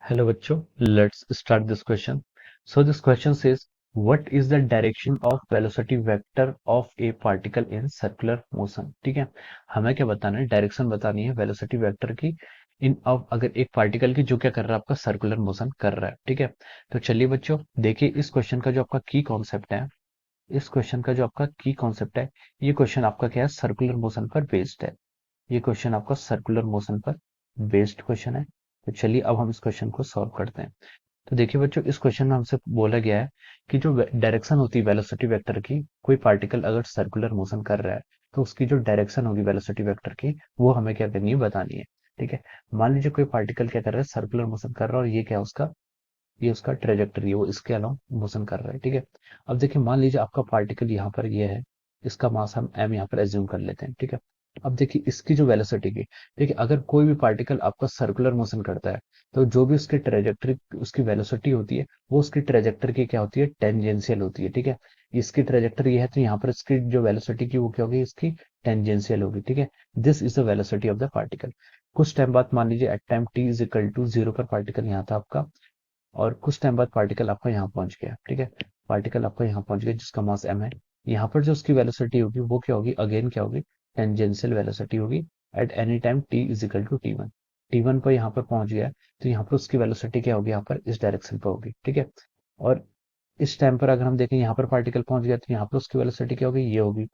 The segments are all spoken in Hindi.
Hello बच्चों, let's start this question. So this question says, what is the direction of velocity vector of a particle in circular motion? ठीक है, हमें क्या बताना है, डायरेक्शन बतानी है वेलोसिटी वेक्टर की इन अब अगर एक पार्टिकल की जो क्या कर रहा है, आपका सर्कुलर मोशन कर रहा है। ठीक है, तो चलिए बच्चों देखिए इस क्वेश्चन का जो आपका की कॉन्सेप्ट है, इस क्वेश्चन का जो आपका की कॉन्सेप्ट है, ये क्वेश्चन आपका क्या है, सर्कुलर मोशन पर बेस्ड है। ये क्वेश्चन आपका सर्कुलर मोशन पर बेस्ड क्वेश्चन है। तो चलिए अब हम इस क्वेश्चन को सॉल्व करते हैं। तो देखिए बच्चों, इस क्वेश्चन में हमसे बोला गया है कि जो डायरेक्शन होती है वेलोसिटी वेक्टर की, कोई पार्टिकल अगर सर्कुलर मोशन कर रहा है तो उसकी जो डायरेक्शन होगी वेलोसिटी वेक्टर की, वो हमें क्या करनी है, बतानी है। ठीक है, मान लीजिए कोई पार्टिकल क्या कर रहा है, सर्कुलर मोशन कर रहा है, और ये क्या है उसका, ये उसका ट्रेजेक्टरी है, वो इसके अलावा मोशन कर रहा है। ठीक है, अब देखिए मान लीजिए आपका पार्टिकल यहाँ पर ये है, इसका मास हम m यहाँ पर एज्यूम कर लेते हैं। ठीक है, अब देखिए इसकी जो वेलोसिटी की, देखिए अगर कोई भी पार्टिकल आपका सर्कुलर मोशन करता है तो जो भी उसकी ट्रेजेक्टरी, उसकी वेलोसिटी होती है, वो उसकी ट्रेजेक्टरी की क्या होती है, टेंजेंशियल होती है। ठीक है, इसकी ट्रेजेक्टरी ये है तो यहाँ पर इसकी जो वेलोसिटी की वो क्या होगी, इसकी टेंजेंशियल होगी। ठीक है, this is the velocity of the particle. कुछ टाइम बाद मान लीजिए at time t is equal to 0 पर पार्टिकल यहाँ था आपका, और कुछ टाइम बाद पार्टिकल आपका यहाँ पहुंच गया। ठीक है, पार्टिकल आपका यहाँ पहुंच गया जिसका मास m है। यहाँ पर जो उसकी वेलोसिटी होगी वो क्या होगी, अगेन क्या होगी, टेंजेंशियल वेलोसिटी होगी at any time t is equal to T one. T one पर यहाँ पर पहुंच गया तो यहाँ पर उसकी वेलोसिटी क्या होगी, यहाँ पर इस डायरेक्शन पर होगी। ठीक है, और इस टाइम पर अगर हम देखें यहाँ पर पार्टिकल पहुंच गया तो यहाँ पर उसकी वेलोसिटी क्या होगी, ये होगी।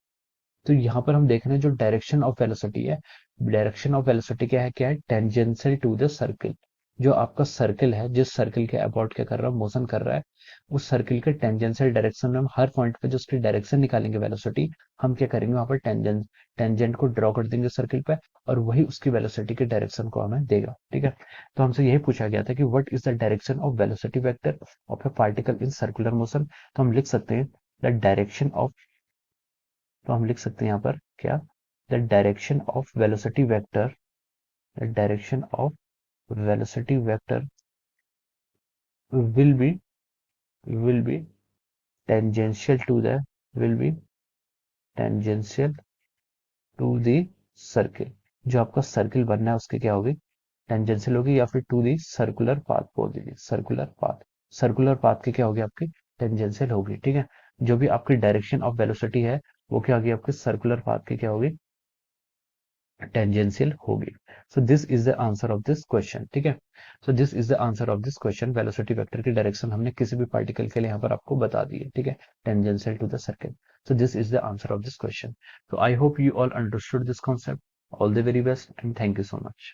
तो यहाँ पर हम देख रहे हैं जो डायरेक्शन ऑफ वेलोसिटी है, डायरेक्शन ऑफ वेलोसिटी क्या है टेंजेंशियल टू द सर्किल। जो आपका सर्किल है, जिस सर्किल के अबाउट क्या कर रहा है, मोशन कर रहा है, उस सर्किल के टेंजेंशियल डायरेक्शन में हम हर पॉइंट पे जो उसकी डायरेक्शन निकालेंगे वेलोसिटी, हम क्या करेंगे, वहां पर टेंजेंट को ड्रॉ कर देंगे सर्किल पे, और वही उसकी वेलोसिटी के डायरेक्शन को हमें देगा। ठीक है, तो हमसे यही पूछा गया था कि what is the direction of velocity vector of A particle in circular motion. तो हम लिख सकते हैं द डायरेक्शन ऑफ, तो हम लिख सकते हैं यहाँ पर क्या, the direction of velocity vector, the direction of velocity vector will be will be tangential to the, will be tangential to the circle. जो आपका सर्किल बनना है उसके क्या होगी, टेंजेंशियल होगी, या फिर टू दी सर्कुलर पाथ बोल दीजिए, सर्कुलर पाथ। सर्कुलर पाथ की क्या होगी, आपकी टेंजेंशियल होगी। ठीक है, जो भी आपकी डायरेक्शन ऑफ वेलोसिटी है वो क्या होगी, आपकी सर्कुलर पाथ की क्या होगी, टेंजेंशियल होगी। सो this is the answer of this question. ठीक है, सो this is the answer of this question. Velocity vector की डायरेक्शन हमने किसी भी पार्टिकल के लिए यहाँ पर आपको बता दी है। ठीक है, tangential to the circle. So this is the answer of this question. तो I hope you all understood this concept. All the very best and thank you so much.